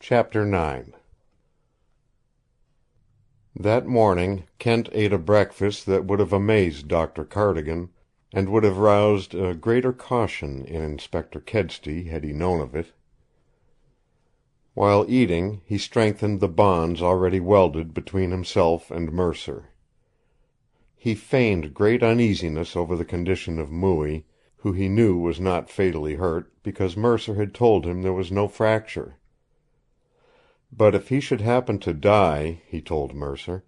Chapter 9 That morning Kent ate a breakfast that would have amazed Dr. Cardigan, and would have roused a greater caution in Inspector Kedsty had he known of it. While eating, he strengthened the bonds already welded between himself and Mercer. He feigned great uneasiness over the condition of Mooie, who he knew was not fatally hurt, because Mercer had told him there was no fracture. But if he should happen to die, he told Mercer,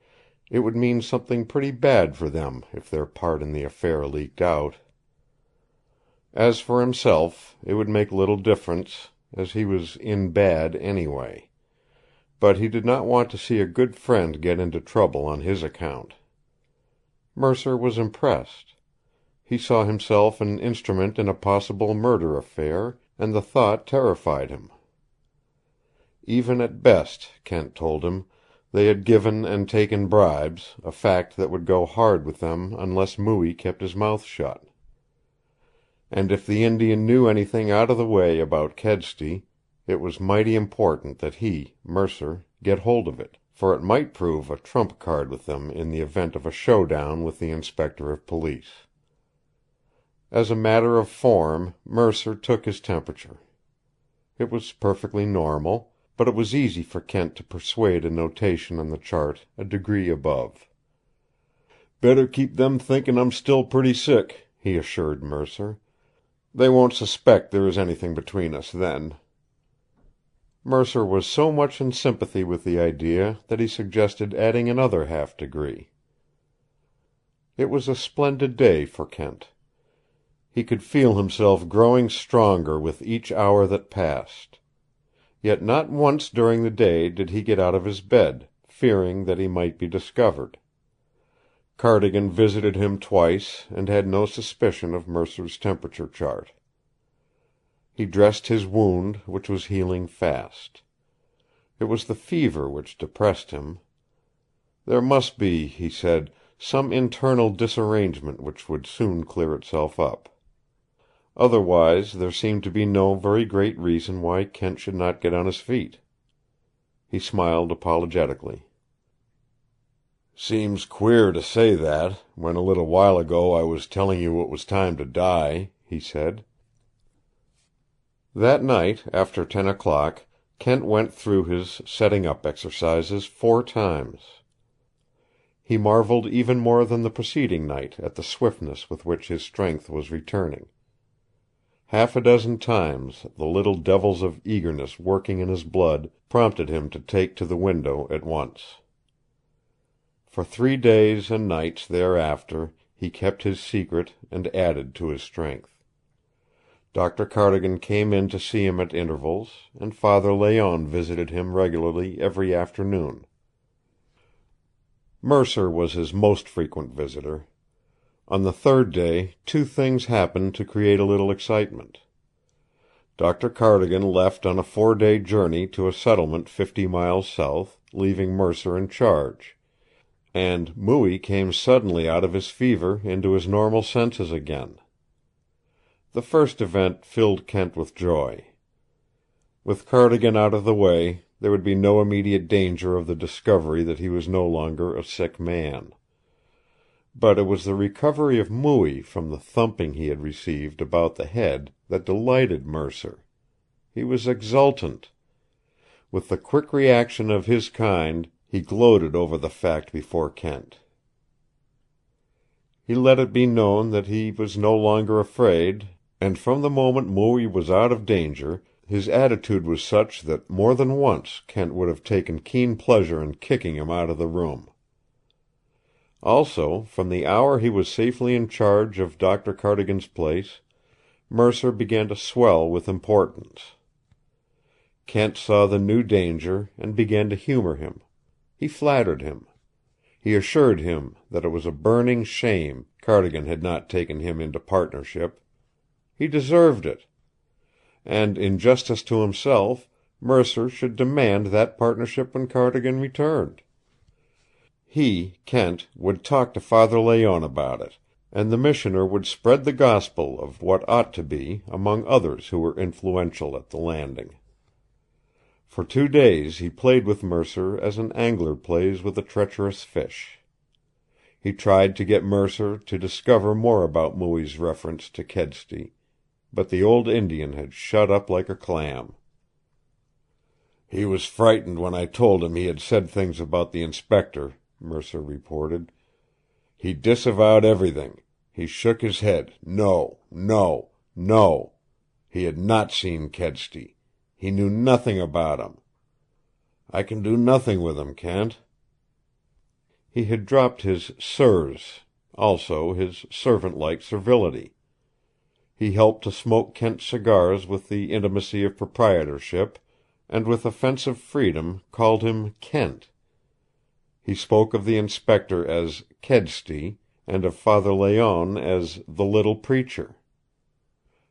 it would mean something pretty bad for them if their part in the affair leaked out. As for himself, it would make little difference, as he was in bad anyway. But he did not want to see a good friend get into trouble on his account. Mercer was impressed. He saw himself an instrument in a possible murder affair, and the thought terrified him. Even at best, Kent told him, they had given and taken bribes, a fact that would go hard with them unless Mooie kept his mouth shut. And if the Indian knew anything out of the way about Kedsty, it was mighty important that he, Mercer, get hold of it, for it might prove a trump card with them in the event of a showdown with the Inspector of Police. As a matter of form, Mercer took his temperature. It was perfectly normal, but it was easy for Kent to persuade a notation on the chart a degree above. "Better keep them thinking I'm still pretty sick," he assured Mercer. "They won't suspect there is anything between us then." Mercer was so much in sympathy with the idea that he suggested adding another half-degree. It was a splendid day for Kent. He could feel himself growing stronger with each hour that passed. Yet not once during the day did he get out of his bed, fearing that he might be discovered. Cardigan visited him twice and had no suspicion of Mercer's temperature chart. He dressed his wound, which was healing fast. It was the fever which depressed him. There must be, he said, some internal disarrangement which would soon clear itself up. Otherwise, there seemed to be no very great reason why Kent should not get on his feet. He smiled apologetically. "Seems queer to say that, when a little while ago I was telling you it was time to die," he said. That night, after 10 o'clock, Kent went through his setting-up exercises 4 times. He marveled even more than the preceding night at the swiftness with which his strength was returning. Half a dozen times the little devils of eagerness working in his blood prompted him to take to the window at once. For 3 days and nights thereafter he kept his secret and added to his strength. Dr. Cardigan came in to see him at intervals, and Father Layonne visited him regularly every afternoon. Mercer was his most frequent visitor. On the 3rd day 2 things happened to create a little excitement. Dr. Cardigan left on a 4-day journey to a settlement 50 miles south, leaving Mercer in charge, and Mooie came suddenly out of his fever into his normal senses again. The first event filled Kent with joy. With Cardigan out of the way, there would be no immediate danger of the discovery that he was no longer a sick man. But it was the recovery of Mooie from the thumping he had received about the head that delighted Mercer. He was exultant. With the quick reaction of his kind, he gloated over the fact before Kent. He let it be known that he was no longer afraid, and from the moment Mooie was out of danger, his attitude was such that more than once Kent would have taken keen pleasure in kicking him out of the room. Also, from the hour he was safely in charge of Dr. Cardigan's place, Mercer began to swell with importance. Kent saw the new danger and began to humor him. He flattered him. He assured him that it was a burning shame Cardigan had not taken him into partnership. He deserved it. And in justice to himself, Mercer should demand that partnership when Cardigan returned. He, Kent, would talk to Father Layonne about it, and the missioner would spread the gospel of what ought to be among others who were influential at the Landing. For 2 days he played with Mercer as an angler plays with a treacherous fish. He tried to get Mercer to discover more about Mooie's reference to Kedsty, but the old Indian had shut up like a clam. "He was frightened when I told him he had said things about the inspector," Mercer reported. "He disavowed everything. He shook his head. No, no, no. He had not seen Kedsty. He knew nothing about him. I can do nothing with him, Kent." He had dropped his sirs, also his servant-like servility. He helped to smoke Kent's cigars with the intimacy of proprietorship, and with offensive freedom called him Kent. He spoke of the inspector as Kedsty, and of Father Layonne as the little preacher.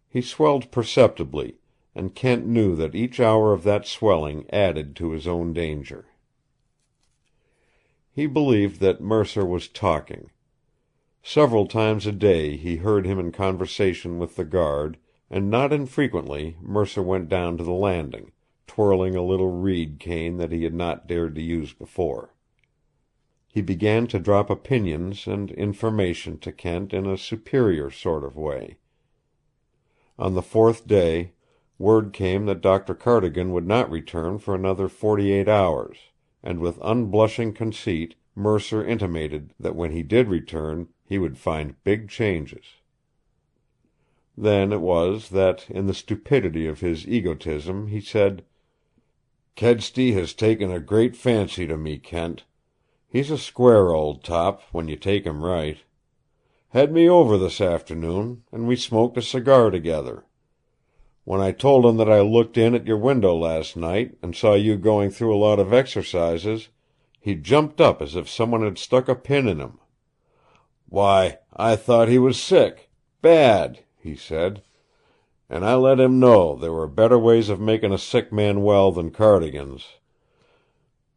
He swelled perceptibly, and Kent knew that each hour of that swelling added to his own danger. He believed that Mercer was talking. Several times a day he heard him in conversation with the guard, and not infrequently Mercer went down to the landing, twirling a little reed cane that he had not dared to use before. He began to drop opinions and information to Kent in a superior sort of way. On the 4th day, word came that Dr. Cardigan would not return for another 48 hours, and with unblushing conceit Mercer intimated that when he did return he would find big changes. Then it was that, in the stupidity of his egotism, he said, "Kedsty has taken a great fancy to me, Kent. He's a square old top, when you take him right. Had me over this afternoon, and we smoked a cigar together. When I told him that I looked in at your window last night and saw you going through a lot of exercises, he jumped up as if someone had stuck a pin in him. 'Why, I thought he was sick. Bad,' he said. And I let him know there were better ways of making a sick man well than Cardigan's.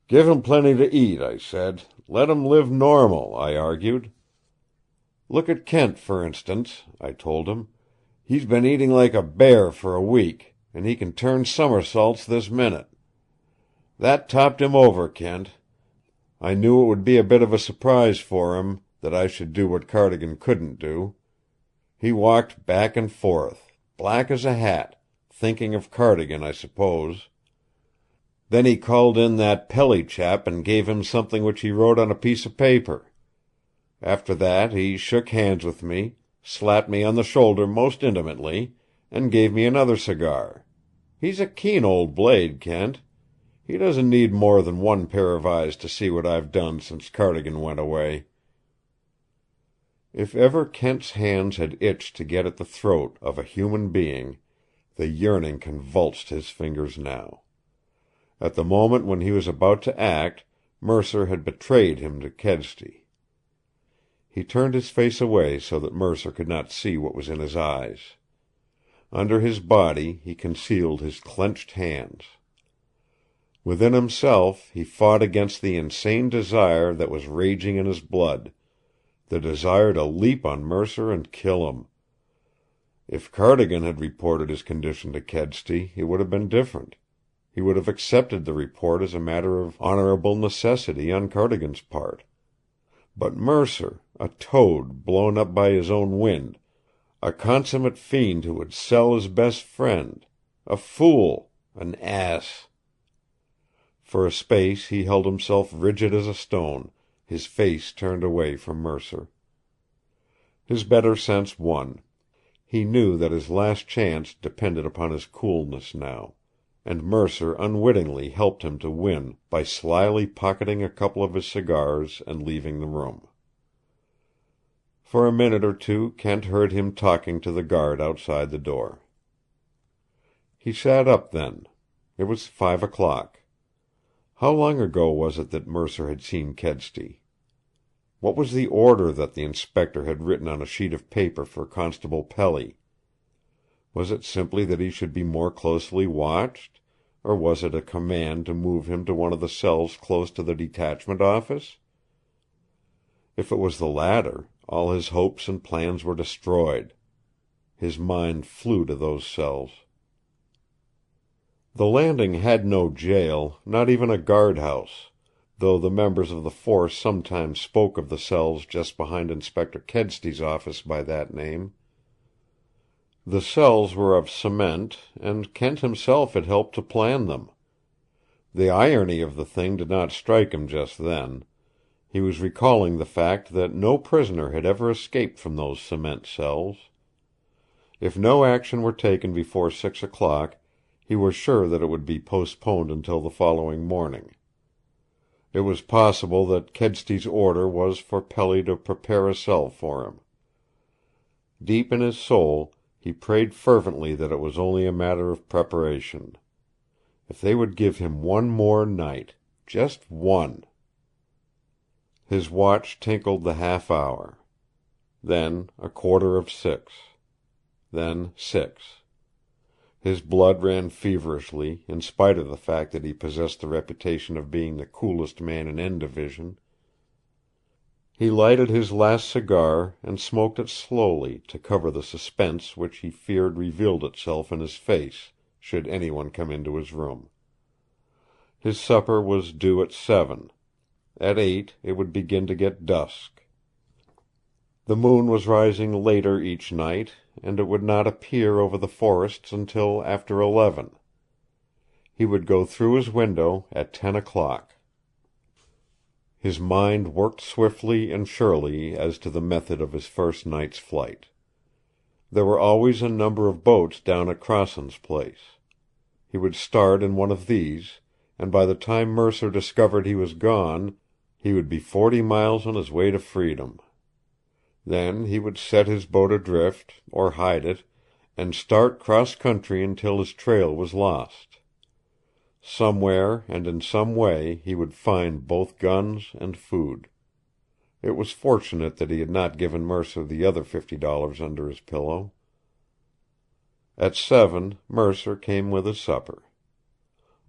'Give him plenty to eat,' I said. 'Let him live normal,' I argued. 'Look at Kent, for instance,' I told him. 'He's been eating like a bear for a week, and he can turn somersaults this minute.' That topped him over, Kent. I knew it would be a bit of a surprise for him that I should do what Cardigan couldn't do. He walked back and forth, black as a hat, thinking of Cardigan, I suppose. Then he called in that Pelly chap and gave him something which he wrote on a piece of paper. After that he shook hands with me, slapped me on the shoulder most intimately, and gave me another cigar. He's a keen old blade, Kent. He doesn't need more than one pair of eyes to see what I've done since Cardigan went away." If ever Kent's hands had itched to get at the throat of a human being, the yearning convulsed his fingers now. At the moment when he was about to act, Mercer had betrayed him to Kedsty. He turned his face away so that Mercer could not see what was in his eyes. Under his body he concealed his clenched hands. Within himself he fought against the insane desire that was raging in his blood, the desire to leap on Mercer and kill him. If Cardigan had reported his condition to Kedsty, it would have been different. He would have accepted the report as a matter of honorable necessity on Cardigan's part. But Mercer, a toad blown up by his own wind, a consummate fiend who would sell his best friend, a fool, an ass. For a space he held himself rigid as a stone, his face turned away from Mercer. His better sense won. He knew that his last chance depended upon his coolness now, and Mercer unwittingly helped him to win by slyly pocketing a couple of his cigars and leaving the room. For a minute or two Kent heard him talking to the guard outside the door. He sat up then. It was 5 o'clock. How long ago was it that Mercer had seen Kedsty? What was the order that the inspector had written on a sheet of paper for Constable Pelly? Was it simply that he should be more closely watched, or was it a command to move him to one of the cells close to the detachment office? If it was the latter, all his hopes and plans were destroyed. His mind flew to those cells. The Landing had no jail, not even a guardhouse, though the members of the force sometimes spoke of the cells just behind Inspector Kedsty's office by that name. The cells were of cement, and Kent himself had helped to plan them. The irony of the thing did not strike him just then. He was recalling the fact that no prisoner had ever escaped from those cement cells. If no action were taken before 6 o'clock, he was sure that it would be postponed until the following morning. It was possible that Kedsty's order was for Pelly to prepare a cell for him. Deep in his soul, he prayed fervently that it was only a matter of preparation. If they would give him one more night, just one. His watch tinkled the half hour. Then 6:15. Then 6. His blood ran feverishly, in spite of the fact that he possessed the reputation of being the coolest man in N Division. He lighted his last cigar and smoked it slowly to cover the suspense which he feared revealed itself in his face should anyone come into his room. His supper was due at 7. At 8 it would begin to get dusk. The moon was rising later each night, and it would not appear over the forests until after 11. He would go through his window at 10 o'clock. His mind worked swiftly and surely as to the method of his first night's flight. There were always a number of boats down at Crossen's place. He would start in one of these, and by the time Mercer discovered he was gone, he would be 40 miles on his way to freedom. Then he would set his boat adrift, or hide it, and start cross-country until his trail was lost. Somewhere and in some way he would find both guns and food. It was fortunate that he had not given Mercer the other $50 under his pillow. At 7, Mercer came with his supper.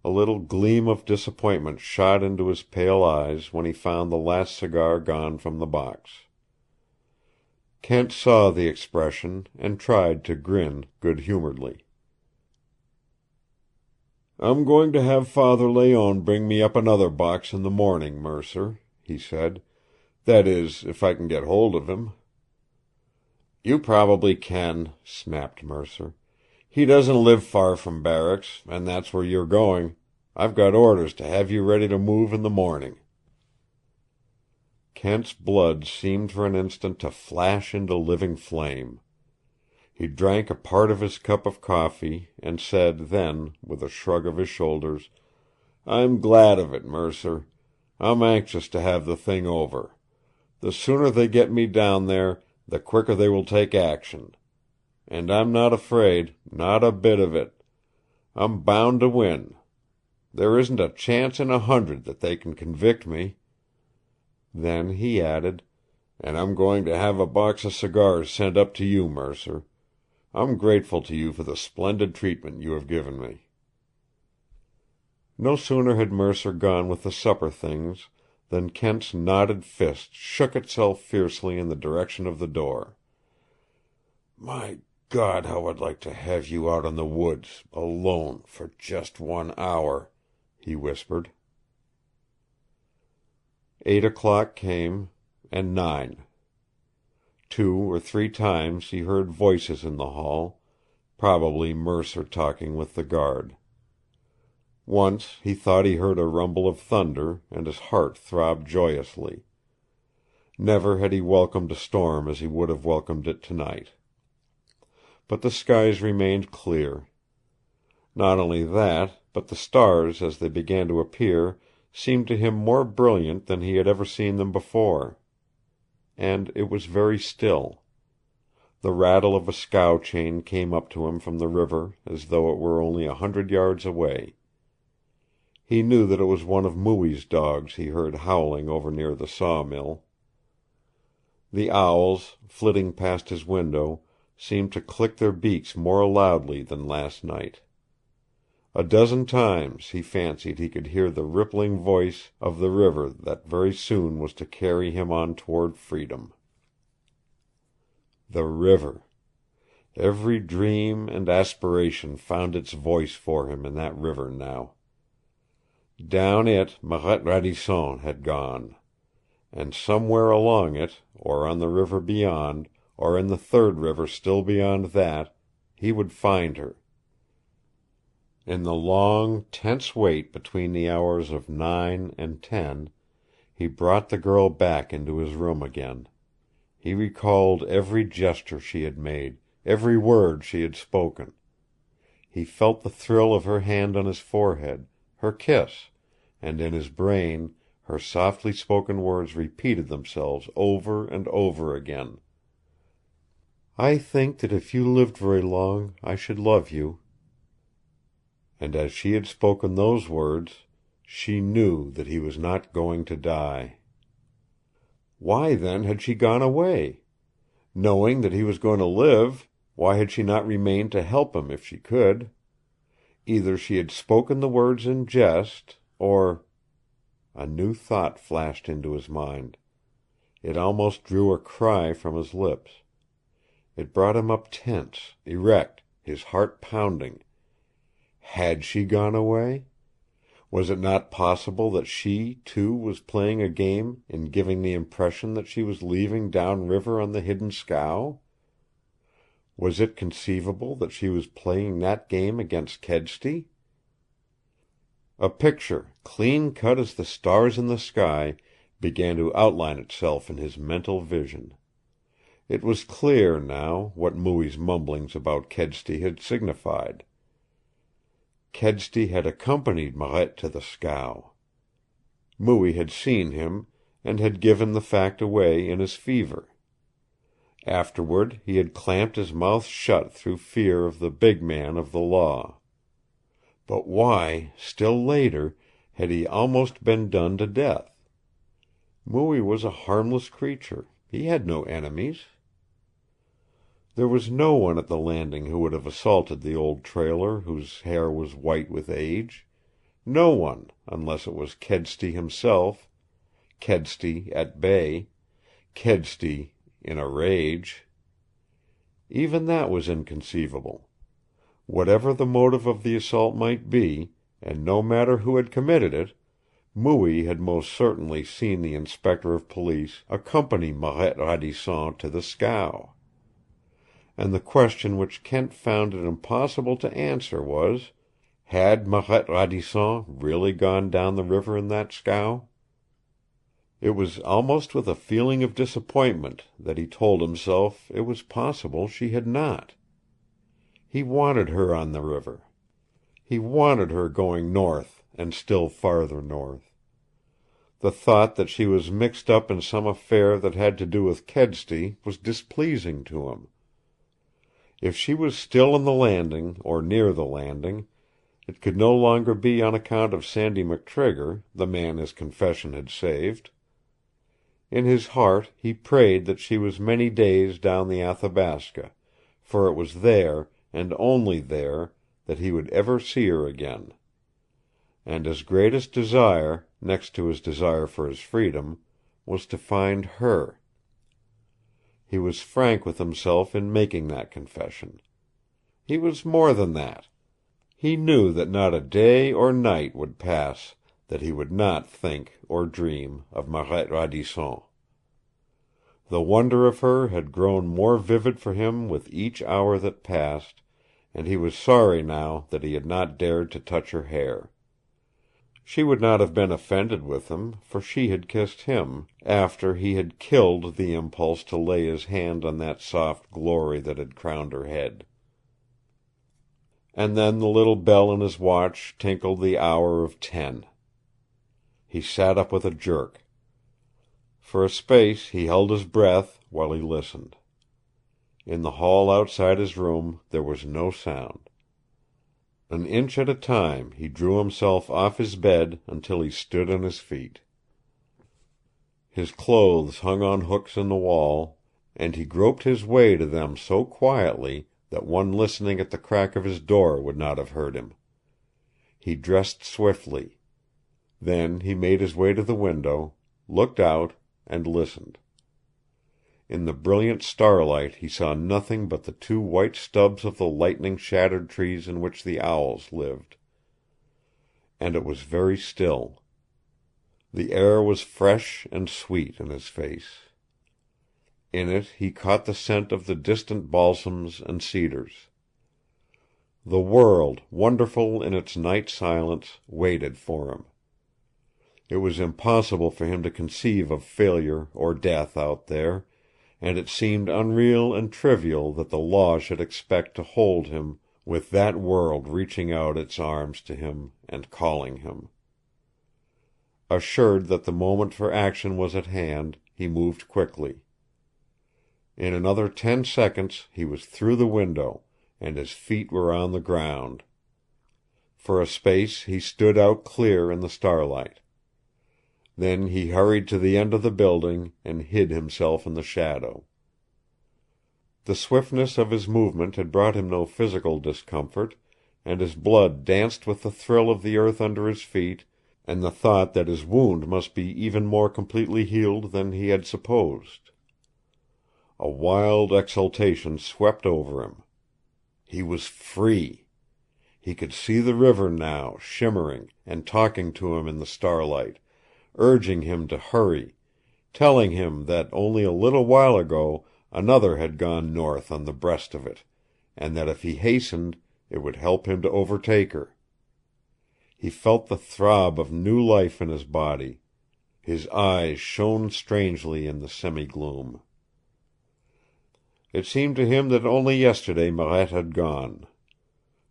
A little gleam of disappointment shot into his pale eyes when he found the last cigar gone from the box. Kent saw the expression and tried to grin good-humoredly. "I'm going to have Father Layonne bring me up another box in the morning, Mercer," he said. "That is, if I can get hold of him." "You probably can," snapped Mercer. "He doesn't live far from barracks, and that's where you're going. I've got orders to have you ready to move in the morning." Kent's blood seemed for an instant to flash into living flame. He drank a part of his cup of coffee, and said then, with a shrug of his shoulders, "I'm glad of it, Mercer. I'm anxious to have the thing over. The sooner they get me down there, the quicker they will take action. And I'm not afraid, not a bit of it. I'm bound to win. There isn't a chance in 100 that they can convict me." Then he added, "And I'm going to have a box of cigars sent up to you, Mercer. I'm grateful to you for the splendid treatment you have given me." No sooner had Mercer gone with the supper things than Kent's knotted fist shook itself fiercely in the direction of the door. "My God, how I'd like to have you out in the woods, alone, for just 1 hour," he whispered. 8 o'clock came, and 9. 2 or 3 times he heard voices in the hall, probably Mercer talking with the guard. Once he thought he heard a rumble of thunder, and his heart throbbed joyously. Never had he welcomed a storm as he would have welcomed it tonight. But the skies remained clear. Not only that, but the stars, as they began to appear, seemed to him more brilliant than he had ever seen them before. And it was very still. The rattle of a scow chain came up to him from the river as though it were only 100 yards away. He knew that it was one of Mooie's dogs he heard howling over near the sawmill. The owls, flitting past his window, seemed to click their beaks more loudly than last night. A dozen times he fancied he could hear the rippling voice of the river that very soon was to carry him on toward freedom. The river. Every dream and aspiration found its voice for him in that river now. Down it Marette Radisson had gone. And somewhere along it, or on the river beyond, or in the third river still beyond that, he would find her. In the long, tense wait between the hours of 9 and 10, he brought the girl back into his room again. He recalled every gesture she had made, every word she had spoken. He felt the thrill of her hand on his forehead, her kiss, and in his brain her softly spoken words repeated themselves over and over again. "I think that if you lived very long, I should love you." And as she had spoken those words, she knew that he was not going to die. Why, then, had she gone away? Knowing that he was going to live, why had she not remained to help him if she could? Either she had spoken the words in jest, or— A new thought flashed into his mind. It almost drew a cry from his lips. It brought him up tense, erect, his heart pounding. Had she gone away? Was it not possible that she, too, was playing a game in giving the impression that she was leaving down river on the hidden scow? Was it conceivable that she was playing that game against Kedsty? A picture, clean cut as the stars in the sky, began to outline itself in his mental vision. It was clear, now, what Mooie's mumblings about Kedsty had signified. Kedsty had accompanied Marette to the scow. Mooie had seen him, and had given the fact away in his fever. Afterward he had clamped his mouth shut through fear of the big man of the law. But why, still later, had he almost been done to death? Mooie was a harmless creature. He had no enemies. There was no one at the Landing who would have assaulted the old trailer whose hair was white with age. No one, unless it was Kedsty himself, Kedsty at bay, Kedsty in a rage. Even that was inconceivable. Whatever the motive of the assault might be, and no matter who had committed it, Mooie had most certainly seen the inspector of police accompany Marette Radisson to the scow. And the question which Kent found it impossible to answer was, had Marette Radisson really gone down the river in that scow? It was almost with a feeling of disappointment that he told himself it was possible she had not. He wanted her on the river. He wanted her going north and still farther north. The thought that she was mixed up in some affair that had to do with Kedsty was displeasing to him. If she was still in the Landing, or near the Landing, it could no longer be on account of Sandy McTrigger, the man his confession had saved. In his heart he prayed that she was many days down the Athabasca, for it was there, and only there, that he would ever see her again. And his greatest desire, next to his desire for his freedom, was to find her. He was frank with himself in making that confession. He was more than that. He knew that not a day or night would pass that he would not think or dream of Marette Radisson. The wonder of her had grown more vivid for him with each hour that passed, and he was sorry now that he had not dared to touch her hair. She would not have been offended with him, for she had kissed him, after he had killed the impulse to lay his hand on that soft glory that had crowned her head. And then the little bell in his watch tinkled the hour of 10. He sat up with a jerk. For a space he held his breath while he listened. In the hall outside his room there was no sound. An inch at a time he drew himself off his bed until he stood on his feet. His clothes hung on hooks in the wall, and he groped his way to them so quietly that one listening at the crack of his door would not have heard him. He dressed swiftly. Then he made his way to the window, looked out, and listened. In the brilliant starlight he saw nothing but the two white stubs of the lightning-shattered trees in which the owls lived. And it was very still. The air was fresh and sweet in his face. In it he caught the scent of the distant balsams and cedars. The world, wonderful in its night silence, waited for him. It was impossible for him to conceive of failure or death out there, and it seemed unreal and trivial that the law should expect to hold him with that world reaching out its arms to him and calling him. Assured that the moment for action was at hand, he moved quickly. In another 10 seconds he was through the window, and his feet were on the ground. For a space he stood out clear in the starlight. Then he hurried to the end of the building and hid himself in the shadow. The swiftness of his movement had brought him no physical discomfort, and his blood danced with the thrill of the earth under his feet and the thought that his wound must be even more completely healed than he had supposed. A wild exultation swept over him. He was free. He could see the river now, shimmering and talking to him in the starlight, urging him to hurry, telling him that only a little while ago another had gone north on the breast of it, and that if he hastened it would help him to overtake her. He felt the throb of new life in his body. His eyes shone strangely in the semi-gloom. It seemed to him that only yesterday Marette had gone.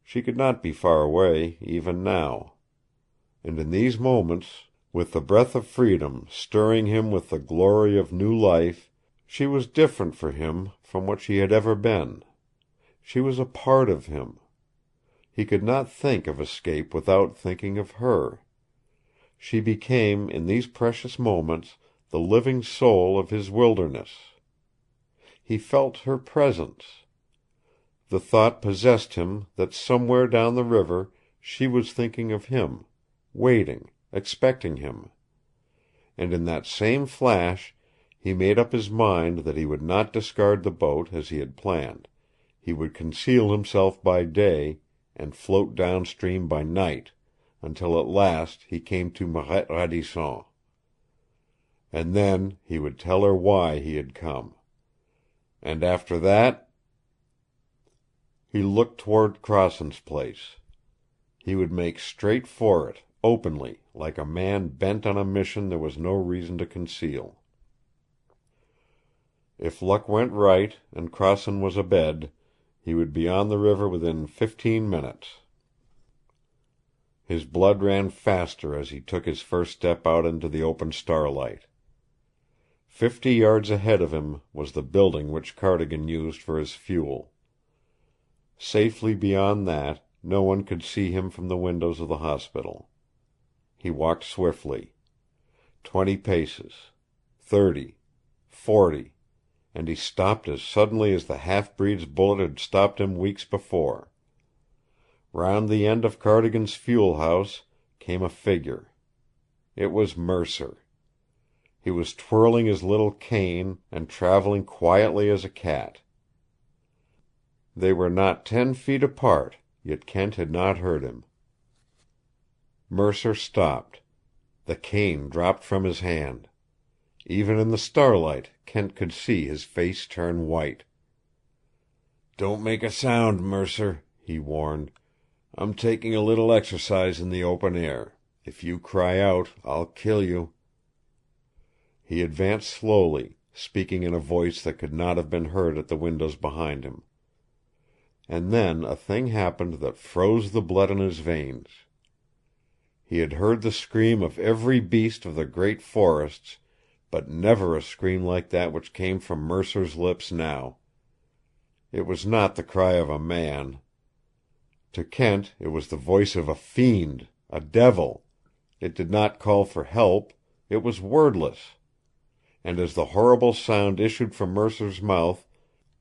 She could not be far away, even now. And in these moments, with the breath of freedom stirring him with the glory of new life, she was different for him from what she had ever been. She was a part of him. He could not think of escape without thinking of her. She became, in these precious moments, the living soul of his wilderness. He felt her presence. The thought possessed him that somewhere down the river she was thinking of him, waiting, expecting him. And in that same flash he made up his mind that he would not discard the boat as he had planned. He would conceal himself by day and float downstream by night, until at last he came to Marette Radisson. And then he would tell her why he had come. And after that, he looked toward Crossen's place. He would make straight for it, openly, like a man bent on a mission there was no reason to conceal. If luck went right and Crossen was abed, he would be on the river within 15 minutes. His blood ran faster as he took his first step out into the open starlight. 50 yards ahead of him was the building which Cardigan used for his fuel. Safely beyond that, no one could see him from the windows of the hospital. He walked swiftly. 20 paces, 30, 40, and he stopped as suddenly as the half-breed's bullet had stopped him weeks before. Round the end of Cardigan's fuel house came a figure. It was Mercer. He was twirling his little cane and traveling quietly as a cat. They were not 10 feet apart, yet Kent had not heard him. Mercer stopped. The cane dropped from his hand. Even in the starlight Kent could see his face turn white. "Don't make a sound, Mercer," he warned. "I'm taking a little exercise in the open air. If you cry out, I'll kill you." He advanced slowly, speaking in a voice that could not have been heard at the windows behind him. And then a thing happened that froze the blood in his veins. He had heard the scream of every beast of the great forests, but never a scream like that which came from Mercer's lips now. It was not the cry of a man. To Kent it was the voice of a fiend, a devil. It did not call for help. It was wordless. And as the horrible sound issued from Mercer's mouth,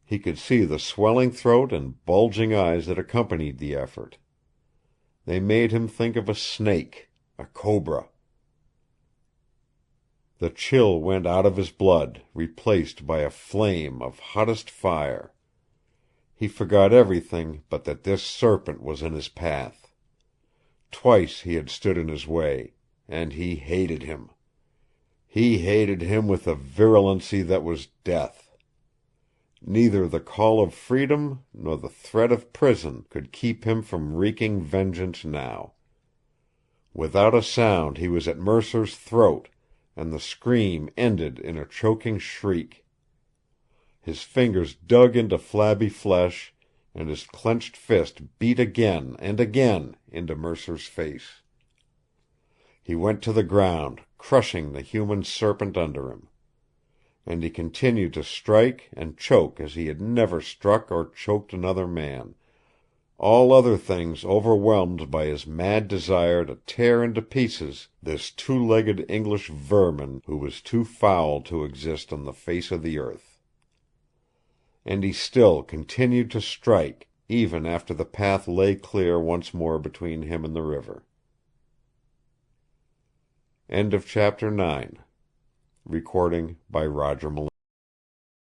he could see the swelling throat and bulging eyes that accompanied the effort. They made him think of a snake, a cobra. The chill went out of his blood, replaced by a flame of hottest fire. He forgot everything but that this serpent was in his path. Twice he had stood in his way, and he hated him. He hated him with a virulency that was death. Neither the call of freedom nor the threat of prison could keep him from wreaking vengeance now. Without a sound he was at Mercer's throat, and the scream ended in a choking shriek. His fingers dug into flabby flesh, and his clenched fist beat again and again into Mercer's face. He went to the ground, crushing the human serpent under him. And he continued to strike and choke as he had never struck or choked another man, all other things overwhelmed by his mad desire to tear into pieces this two-legged English vermin who was too foul to exist on the face of the earth. And he still continued to strike, even after the path lay clear once more between him and the river. End of chapter 9. Recording by Roger Malone.